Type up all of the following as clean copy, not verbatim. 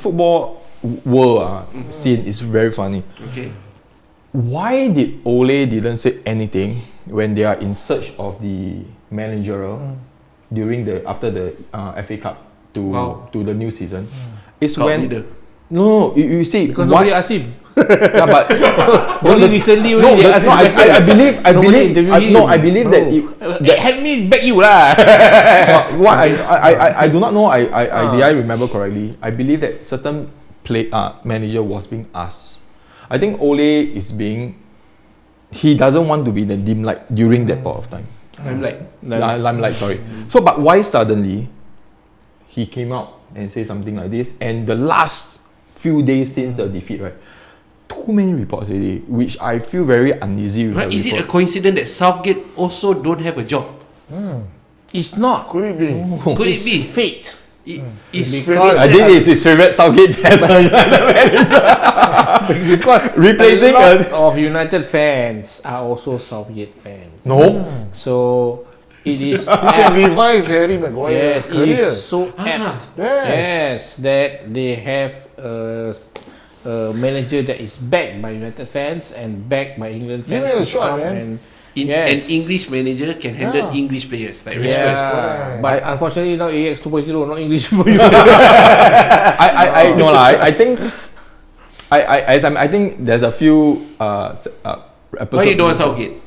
football world scene is very funny. Okay. Why did Ole didn't say anything when they are in search of the managerial after the FA Cup to the new season? It's when you see because nobody asked him. Yeah, but only recently they asked him. I believe that help me back you lah. I do not know. Did I remember correctly? I believe that certain manager was being asked. I think Ole he doesn't want to be in the limelight during that point of time. Limelight, sorry. So, but why suddenly he came out and said something like this? And the last few days since the defeat, right? Too many reports already, which I feel very uneasy with. Right? Is it a coincidence that Southgate also don't have a job? It's not. Could it be? Could it be fate? I think it's his favorite Southgate as a manager. Because replacing a lot of United fans are also Southgate fans. No. So it is. You can revive Harry Maguire's Yes, career. it is so apt. Yes, that they have a manager that is backed by United fans and backed by England fans. Give it a shot, man. An English manager can handle English players like Rashford. But unfortunately now AX 2.0 not English for you. I think there's a few episodes. Why you don't want Southgate?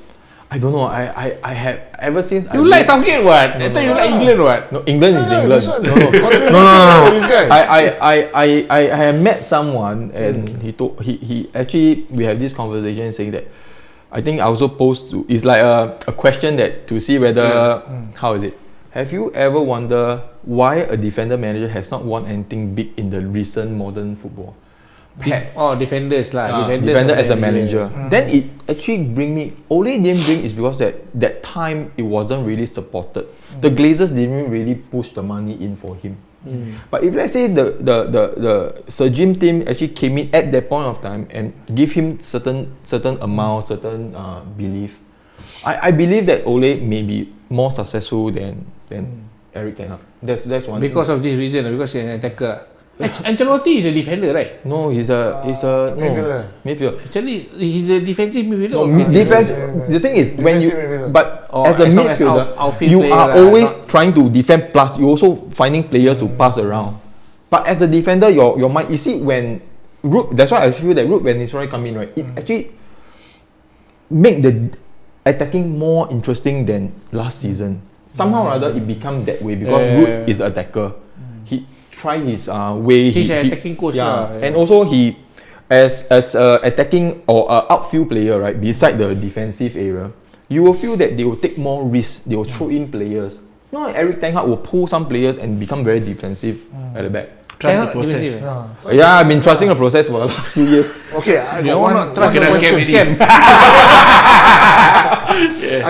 I don't know. I have ever since. You like Southgate what? I thought you like England what? No, England is England. No. This guy. I have met someone and he actually we have this conversation saying that I think I also posed to it's like a question that to see whether how is it? Have you ever wondered why a defender manager has not won anything big in the recent modern football? Defenders lah. Defender as a manager. Then it actually Ole didn't bring is because that time it wasn't really supported. The Glazers didn't really push the money in for him. But if let's say the Sir Jim team actually came in at that point of time and give him certain amount, certain belief, I believe that Ole may be more successful than Eric Ten Hag. That's one. Because of this reason, because he's an attacker. Ancelotti is a defender, right? No, he's a midfielder. Actually, he's the defensive midfielder. Defense. The thing is, when you as a midfielder, you are always trying to defend. Plus, you also finding players to pass around. But as a defender, your mind. You see, when Root, that's why I feel that Root when Nisroy come in, right, it actually make the attacking more interesting than last season. Somehow or other, it become that way because Root is an attacker. He try his way. He's an attacking coach. And also he, as a attacking or outfield player, right, beside the defensive area, you will feel that they will take more risks. They will throw in players. No, Eric Ten Hag will pull some players and become very defensive at the back. Trust the process. Yeah, I've been trusting the process for the last 2 years. Okay, I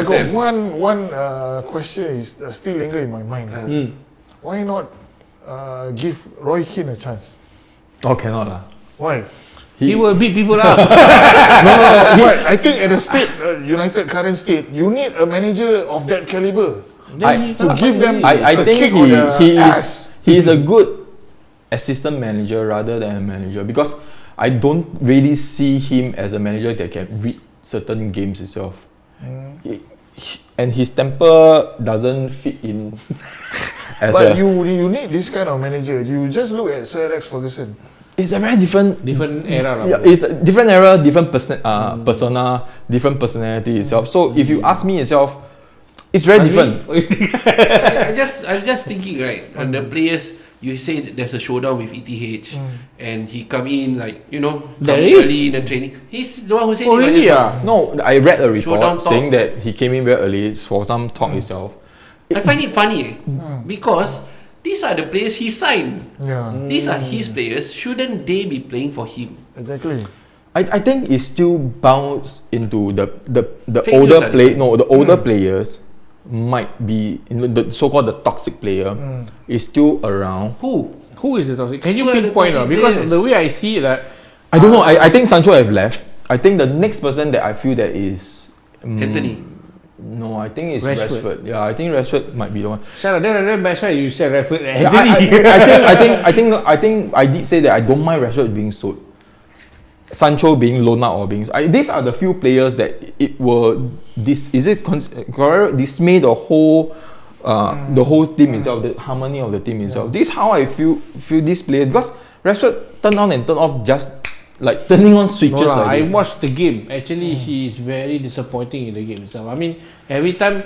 got one question is still linger in my mind. Why not give Roy Keane a chance? Oh, cannot lah. Why? He will beat people up. I think at the state, United current state, you need a manager of that caliber to give them. I think he is a good assistant manager rather than a manager because I don't really see him as a manager that can read certain games itself. And his temper doesn't fit in. But you need this kind of manager. You just look at Sir Alex Ferguson. It's a very different era. It's a different era, different persona, different personality itself. So if you ask me itself, it's very different. I'm just thinking, right, on the players. You say that there's a showdown with ETH, and he come in early in the training. He's the one who said it. Really? No, I read a report saying that he came in very early for some talk itself. I find it funny because these are the players he signed. These are his players. Shouldn't they be playing for him? Exactly. I think it still bounds into the older players. Might be the so-called the toxic player is still around. Who is the toxic? Can you pinpoint because the way I see it, I don't know. I think Sancho have left. I think the next person that I feel that is Anthony. No, I think it's Rashford. Yeah, I think Rashford might be the one. Then that's why you said Rashford. Yeah, I think I did say that I don't mind Rashford being sold. Sancho being loaned out or being. These are the few players that it will dismay the whole team itself, the harmony of the team itself. This is how I feel this player, because Rashford turn on and turn off just like turning on switches. I watched the game. Actually, he is very disappointing in the game itself. I mean, every time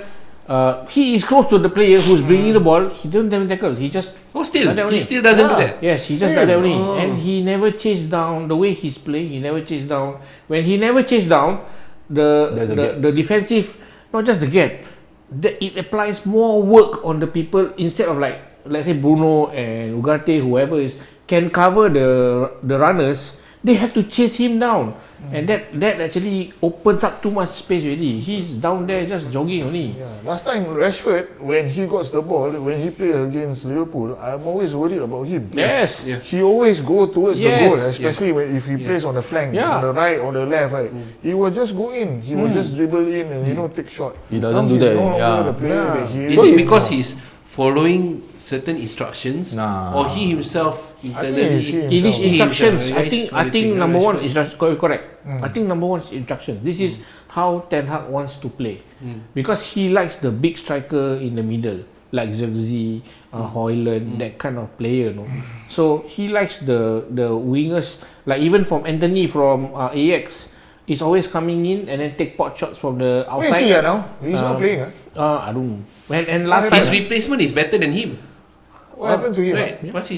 he is close to the player who's bringing the ball, he don't even tackle. He just he still doesn't do that. Yes, he just like that only, and he never chased down. The way he's playing, he never chased down. When he never chased down, the defensive, not just the gap, it applies more work on the people instead of like, let's say Bruno and Ugarte, whoever is can cover the runners. They have to chase him down, and that actually opens up too much space already. He's down there just jogging only. Yeah. Last time Rashford, when he got the ball, when he played against Liverpool, I'm always worried about him. Yes. Yeah. He always go towards the goal, especially if he plays on the flank, on the right or the left. Right, he will just go in. He will just dribble in and take shot. He doesn't do that. The player that he is. Is it because he's following certain instructions, or he himself internally? These instructions, I think number one is correct. I think number one is instructions. This is how Ten Hag wants to play, because he likes the big striker in the middle, like Zirkzee, Højlund, that kind of player. So he likes the wingers, like even from Anthony from AX, is always coming in and then take pot shots from the outside. Where is he now? He's not playing. I don't know. And last his replacement is better than him. What happened to him? Right. What's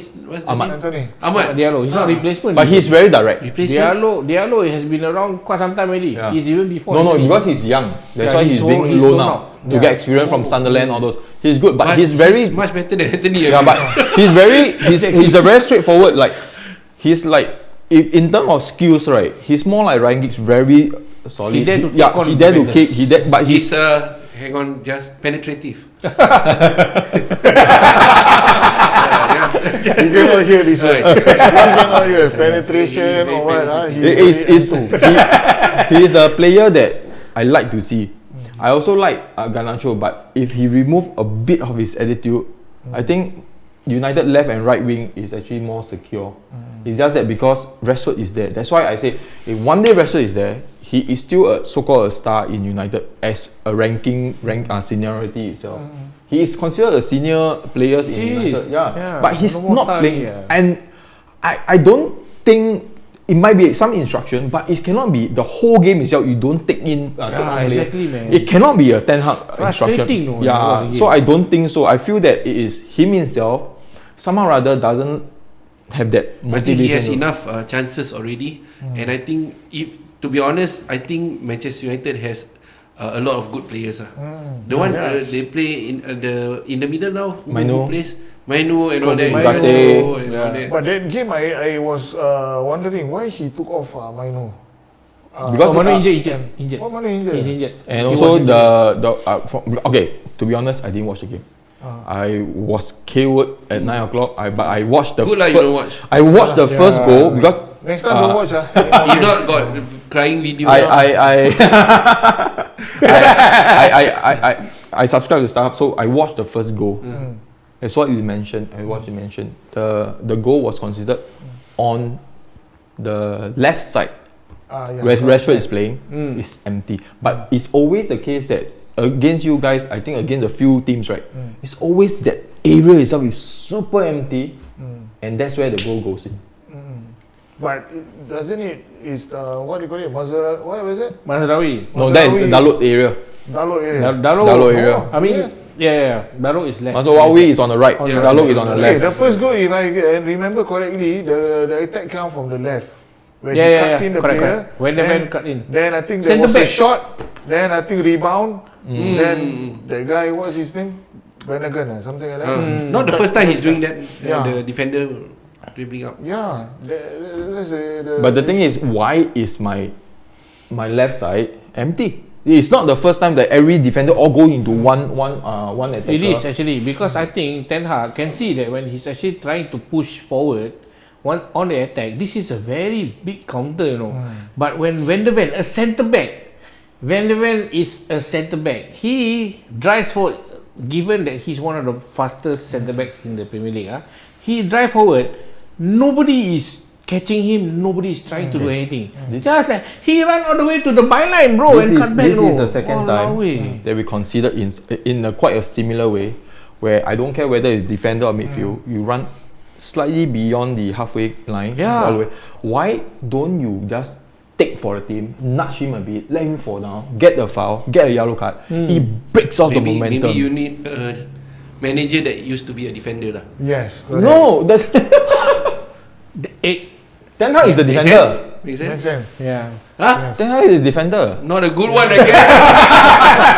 Ahmad. Anthony. Ahmad Diallo. He's not replacement. But he's very direct. Diallo has been around quite some time already. Yeah. He's even before. No, because he's young. That's why he's being loaned out to get experience from Sunderland. All those. He's good, but he's much better than Anthony. Yeah, but he's a very straightforward. Like he's like, if in terms of skills, right? He's more like Ryan Giggs, very solid. He dare to kick. But he's hang on, just penetrative. You cannot hear this one. You cannot hear penetration or what. He is a player that I like to see. I also like Garnacho, but if he remove a bit of his attitude, I think United left and right wing is actually more secure. It's just that because Rashford is there. That's why I say if one day Rashford is there, he is still a so-called a star in United as a seniority itself. He is considered a senior player in United. But he's not playing. And I don't think it might be some instruction, but it cannot be the whole game itself. You don't take in. Exactly, man. It cannot be a Ten Hag instruction. So I don't think so. I feel that it is him himself. Somehow rather doesn't have that motivation. I think he has enough chances already, and I think to be honest, I think Manchester United has a lot of good players. The one they play in the middle now, who plays Mainu and all that. But that game, I was wondering why he took off Mainu. Because Manu injured. What Manu injured? He's injured. And also to be honest, I didn't watch the game. I was keyword at 9 o'clock. But I watched the. Good lah, you don't watch. I watched the first goal because next time don't watch. You not got crying video. I subscribed to StarHub, so I watched the first goal. That's what you mentioned. The goal was considered on the left side, where Rashford is playing. It's empty. But it's always the case that against you guys, I think against a few teams, right? It's always that area itself is super empty, and that's where the goal goes in. But doesn't it? Is what do you call it? Mazara? What was it? Mazraoui. No, that is Dalot area. Dalot area. I mean, Dalot is left. Mazraoui is on the right. Dalot is on the left. The first goal, if I remember correctly, the attack come from the left. Where he cuts in the player. When the man cut in. Then I think there was a shot. Then I think rebound. Then the guy, what's his name? Benagan or something like that. Not the first time he's doing that. The defender dribbling up. But the thing is, why is my left side empty? It's not the first time that every defender all go into one attacker. It is actually, because I think Ten Hag can see that when he's actually trying to push forward on the attack, this is a very big counter, But when Van der Ven, a centre back, Van der Ven is a centre back. He drives forward. Given that he's one of the fastest centre backs in the Premier League, he drive forward. Nobody is catching him. Nobody is trying to do anything. Just like he ran all the way to the byline, bro, and cut back. This is the second time that we consider in quite a similar way, where I don't care whether it's defender or midfield, you run slightly beyond the halfway line. All the way. Why don't you just take for the team, nudge him a bit, let him fall down, get the foul, get a yellow card. It breaks off the momentum. Maybe you need a manager that used to be a defender lah. Yes. No, that's Ten Hag is the defender. Makes sense? Makes sense. Yeah. Huh? Ten Hag is the defender. Not a good one, I guess.